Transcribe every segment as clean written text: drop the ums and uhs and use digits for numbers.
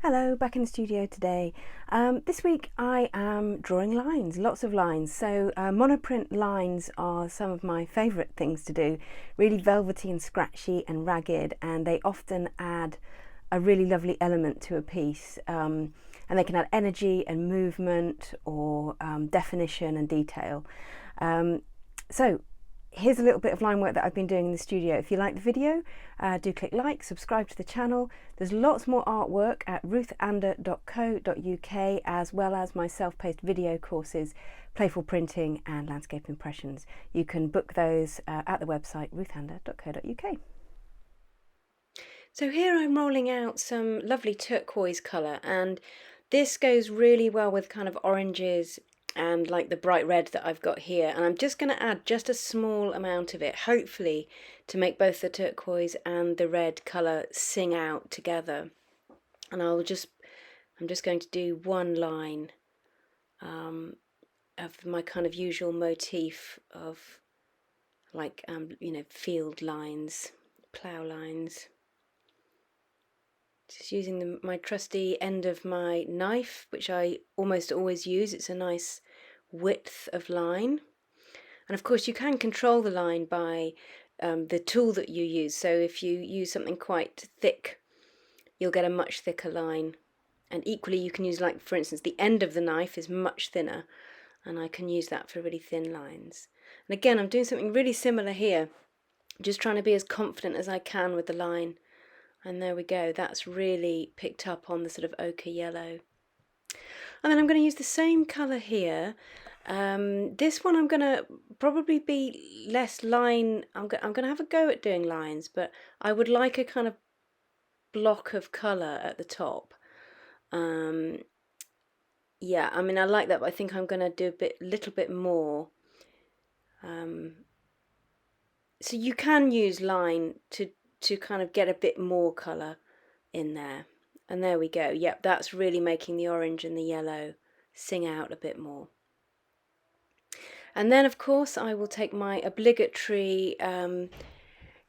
Hello, back in the studio today. This week I am drawing lines, lots of lines. So monoprint lines are some of my favourite things to do, really velvety and scratchy and ragged, and they often add a really lovely element to a piece. And they can add energy and movement or definition and detail. So here's a little bit of line work that I've been doing in the studio. If you like the video, do click like, subscribe to the channel. There's lots more artwork at ruthander.co.uk, as well as my self-paced video courses, Playful Printing and Landscape Impressions. You can book those at the website ruthander.co.uk. So here I'm rolling out some lovely turquoise colour, and this goes really well with kind of oranges and like the bright red that I've got here, and I'm just going to add just a small amount of it, hopefully to make both the turquoise and the red colour sing out together. And I'm just going to do one line of my kind of usual motif of like field lines, plough lines. Just using my trusty end of my knife, which I almost always use. It's a nice width of line. And of course you can control the line by the tool that you use. So if you use something quite thick, you'll get a much thicker line. And equally you can use, like for instance, the end of the knife is much thinner, and I can use that for really thin lines. And again, I'm doing something really similar here, just trying to be as confident as I can with the line. And there we go, that's really picked up on the sort of ochre yellow. And then I'm going to use the same colour here. This one I'm going to probably be less line, I'm going to have a go at doing lines, but I would like a kind of block of colour at the top. Yeah, I mean I like that, but I think I'm going to do a little bit more. So you can use line to kind of get a bit more colour in there. And there we go. Yep, that's really making the orange and the yellow sing out a bit more. And then of course I will take my obligatory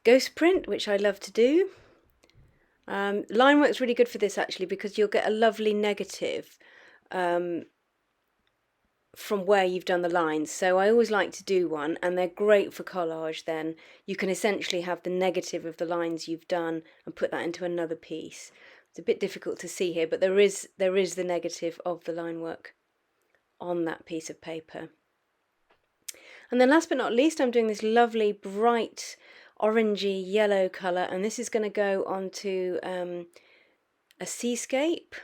ghost print, which I love to do. Line work's really good for this actually, because you'll get a lovely negative from where you've done the lines. So I always like to do one, and they're great for collage. Then you can essentially have the negative of the lines you've done and put that into another piece. It's a bit difficult to see here, but there is the negative of the line work on that piece of paper. And then last but not least, I'm doing this lovely bright orangey yellow colour, and this is going to go onto a seascape.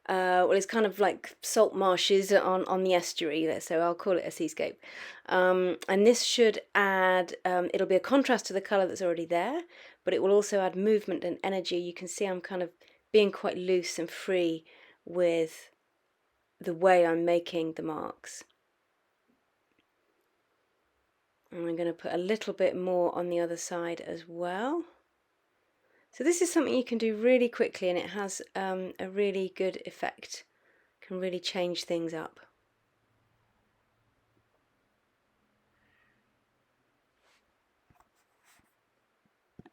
Well, it's kind of like salt marshes on the estuary there, so I'll call it a seascape. And this should add, it'll be a contrast to the colour that's already there, but it will also add movement and energy. You can see I'm kind of being quite loose and free with the way I'm making the marks. And I'm going to put a little bit more on the other side as well. So this is something you can do really quickly, and it has a really good effect, can really change things up.